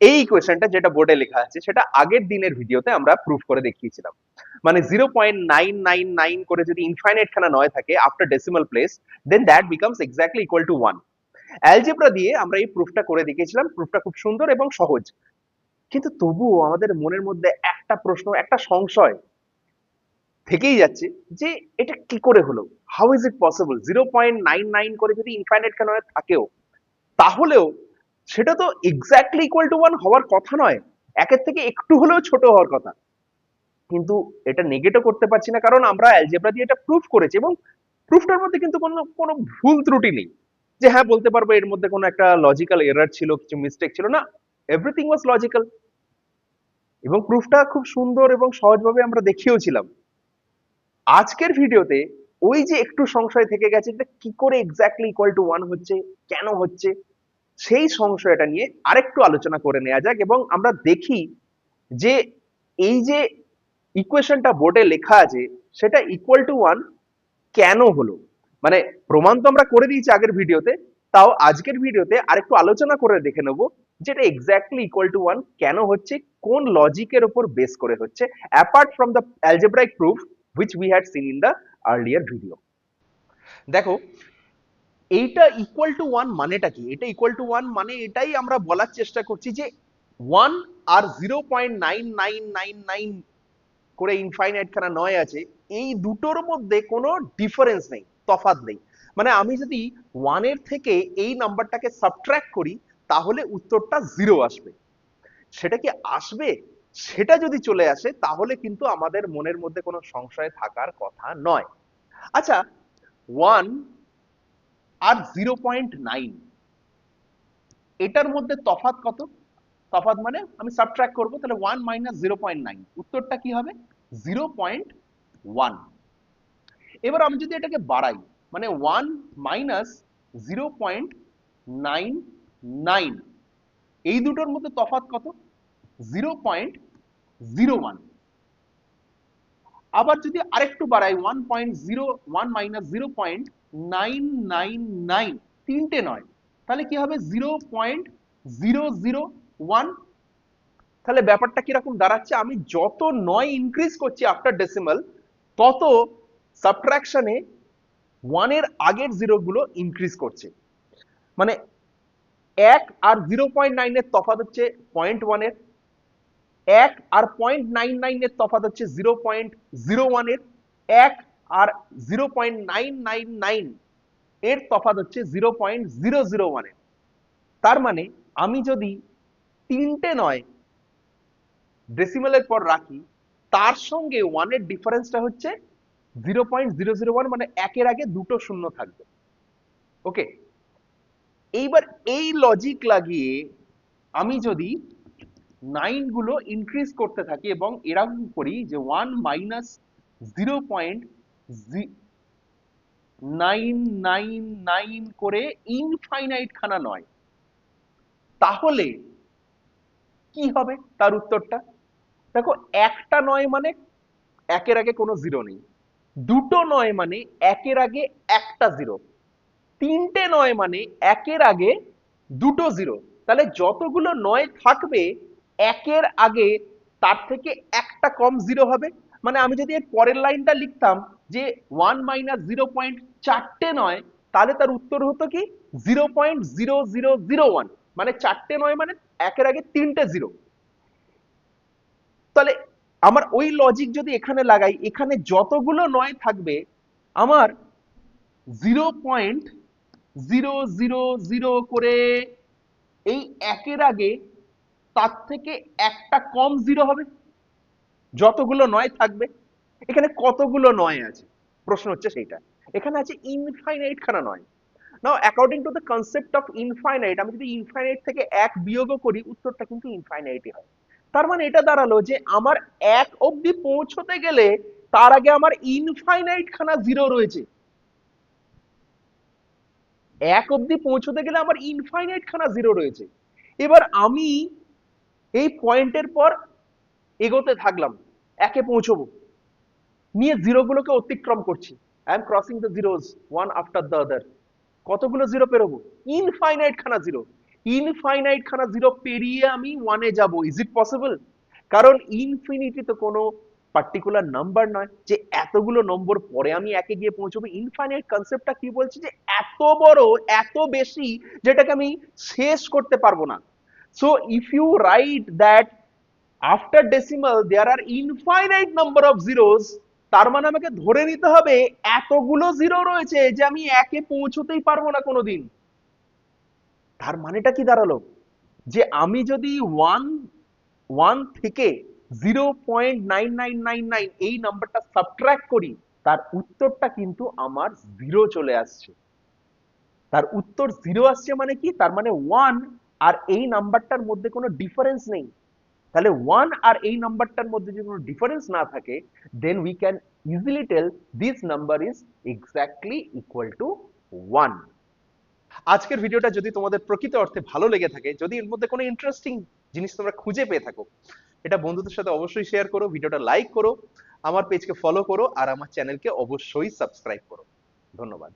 এই ইকুয়েশনটা যেটা বোর্ডে লেখা আছে সেটা আগের দিনের ভিডিওতে আমরা প্রুফ করে দেখিয়েছিলাম। মানে 0.999 করে যদি ইনফাইনাইট খানা নয় থাকে after decimal place, then that becomes exactly equal to 1। Algebra দিয়ে আমরা এই প্রুফটা করে দেখিয়েছিলাম। প্রুফটা খুব সুন্দর এবং সহজ। কিন্তু তবুও আমাদের মনের মধ্যে একটা প্রশ্ন, একটা সংশয় থেকেই যাচ্ছে যে এটা কি করে হলো, হাউ ইজ ইট পসিবল 0.99 করে যদি ইনফাইনাইট খানা থাকেও, তাহলেও সেটা তো এক্স্যাক্টলি ইকুয়াল টু 1 হওয়ার কথা নয়, একের থেকে একটু হলেও ছোট হওয়ার কথা। কিন্তু এটা নেগেটও করতে পারছি না, কারণ আমরা অ্যালজেব্রা দিয়ে এটা প্রুফ করেছি এবং প্রুফটার মধ্যে কিন্তু কোনো কোনো ভুল ত্রুটি নেই যে হ্যাঁ বলতে পারবো এর মধ্যে কোনো একটা লজিক্যাল এরর ছিল, কিছু মিস্টেক ছিল না। এভরিথিং ওয়াজ লজিক্যাল এবং প্রুফটা খুব সুন্দর এবং সহজভাবে আমরা দেখিয়েওছিলাম। আজকের ভিডিওতে ওই যে একটু সংশয় থেকে গেছে যে কি করে এক্স্যাক্টলি ইকুয়াল টু 1 হচ্ছে, কেন হচ্ছে, সেই সংশয়টা নিয়ে আরেকটু আলোচনা করে নেওয়া যাক এবং আমরা দেখি যে এই যে ইকুয়েশনটা বোর্ডে লেখা আছে সেটা ইকুয়াল টু 1 কেন হলো। মানে প্রমাণ তো আমরা করে দিয়েছি আগের ভিডিওতে, তাও আজকের ভিডিওতে আরেকটু আলোচনা করে দেখে নেব যেটা এক্স্যাক্টলি ইকুয়াল টু 1 কেন হচ্ছে, কোন লজিকের উপর বেস করে হচ্ছে, apart from the algebraic proof which we had seen in the earlier video। দেখো, এইটা ইকুয়াল টু 1 মানেটা কি? এটা ইকুয়াল টু 1 মানে এটাই আমরা বলার চেষ্টা করছি যে 1 আর 0.9999 করে ইনফাইনাইট খানা নয় আছে, এই দুটোর মধ্যে কোনো ডিফারেন্স নেই, তফাৎ নেই। মানে আমি যদি 1 এর থেকে এই নাম্বারটাকে সাবট্রাক্ট করি তাহলে উত্তরটা 0 আসবে। সেটা কি আসবে? সেটা যদি চলে আসে তাহলে কিন্তু আমাদের মনের মধ্যে কোনো সংশয় থাকার কথা নয়। আচ্ছা, 1 আর 0.9 এটার মধ্যে তফাৎ কত? তফাৎ মানে আমি সাবট্রাক্ট করব, তাহলে 1 মাইনাস 0.9 উত্তরটা কি হবে? 0.1। এবার আমি যদি এটাকে বাড়াই, মানে 1 মাইনাস 0.99, এই দুটোর মধ্যে তফাৎ কত? 0.01। আবার যদি আরেকটু বাড়াই 1.01 মাইনাস 0.999, তিনটে নয়, তাহলে কি হবে? 0.001। তাহলে ব্যাপারটা কিরকম দাঁড়াচ্ছে? আমি যত নয় ইনক্রিজ করছি আফটার ডেসিমাল, তত সাবট্রাকশনে 1 এর আগের জিরো গুলো ইনক্রিজ করছে। মানে 1 আর 0.9 এর তফাৎ হচ্ছে 0.1 এর, 1 আর 0.99 এর তফাৎ হচ্ছে 0.01 এর, 1 আর 0.999 এর তফাৎ হচ্ছে 0.001 এর। তার মানে আমি যদি তিনটে নয় ডেসিমালের পর রাখি, তার সঙ্গে 1 এর ডিফারেন্সটা হচ্ছে 0.001, মানে একের আগে দুটো শূন্য থাকবে। ওকে, এইবার এই লজিক লাগিয়ে আমি যদি 9 গুলো ইনক্রিজ করতে থাকি এবং এরকম করি যে 1 মাইনাস 0.999 করে ইনফাইনাইট খানা নয়, তাহলে কি হবে তার উত্তরটা? দেখো, একটা নয় মানে একের আগে কোনো জিরো নেই, দুটো নয় মানে একের আগে একটা জিরো, তিনটে নয় মানে একের আগে দুটো জিরো। তাহলে যতগুলো নয় থাকবে একের আগে তার থেকে একটা কম জিরো হবে। মানে আমি যদি এর পরের লাইনটা লিখতাম যে 1 মাইনাস 0.4টে নয়, তাহলে তার উত্তর হতো কি 0.0001, মানে চারটে নয় মানে একের আগে তিনটে জিরো। তাহলে আমার ওই লজিক যদি এখানে লাগাই, এখানে যতগুলো নয় থাকবে আমার 0.000 করে এই একের আগে তার থেকে একটা কম জিরো হবে যতগুলো নয় থাকবে। এখানে কতগুলো নয় আছে প্রশ্ন হচ্ছে সেইটা। এখানে আছে ইনফাইনাইট খানা নয়। Now according to the concept of infinite, আমি যদি ইনফাইনাইট থেকে এক বিয়োগও করি উত্তরটা কিন্তু ইনফাইনাইটই হয়। তার মানে এটা দাঁড়ালো যে আমার এক অবধি পৌঁছতে গেলে তার আগে আমার ইনফাইনাইট খানা জিরো রয়েছে। এক অবধি পৌঁছতে গেলে আমার ইনফাইনাইট খানা জিরো রয়েছে। এবার আমি এই পয়েন্টের পর এগোতে থাকলাম, একে পৌঁছবো, নিয়ে জিরো গুলোকে অতিক্রম করছি। I am crossing the zeros one after the other. কতগুলো জিরো পেরোবো? ইনফাইনাইট খানা জিরো। ইনফাইনাইট খানা জিরো পেরিয়ে আমি ওয়ানে যাব, ইজ ইট পসিবল? কারণ ইনফিনিটি তো কোনো পার্টিকুলার নাম্বার নয় যে এতগুলো নম্বর পরে আমি একে গিয়ে পৌঁছবো। ইনফাইনাইট কনসেপ্টটা কি বলছে, যে এত বড়, এত বেশি, যেটাকে আমি শেষ করতে পারবো না। So if you write that after decimal there are infinite number of zeros, তার মানে আমাকে ধরে নিতে হবে এতগুলো জিরো রয়েছে যে আমি একে পৌঁছতেই পারবো না কোনোদিন। তার মানেটা কি দাঁড়ালো, যে আমি যদি ওয়ান ওয়ান থেকে 0.9999 এই নাম্বারটা সাবট্রাক্ট করি, তার উত্তরটা কিন্তু আমার জিরো চলে আসছে। তার উত্তর জিরো আসছে মানে কি, তার মানে ওয়ান আর এই নাম্বারটার মধ্যে কোনো ডিফারেন্স নেই। তাহলে ওয়ান আর এই নাম্বারটার মধ্যে যদি কোনো ডিফারেন্স না থাকে, then we can easily tell this number is exactly equal to one. আজকের ভিডিওটা যদি তোমাদের প্রকৃত অর্থে ভালো লেগে থাকে, যদি এর মধ্যে কোনো ইন্টারেস্টিং জিনিস তোমরা খুঁজে পেয়ে থাকো, এটা বন্ধুদের সাথে অবশ্যই শেয়ার করো, ভিডিওটা লাইক করো, আমার পেজকে ফলো করো, আর আমার চ্যানেলকে অবশ্যই সাবস্ক্রাইব করো। ধন্যবাদ।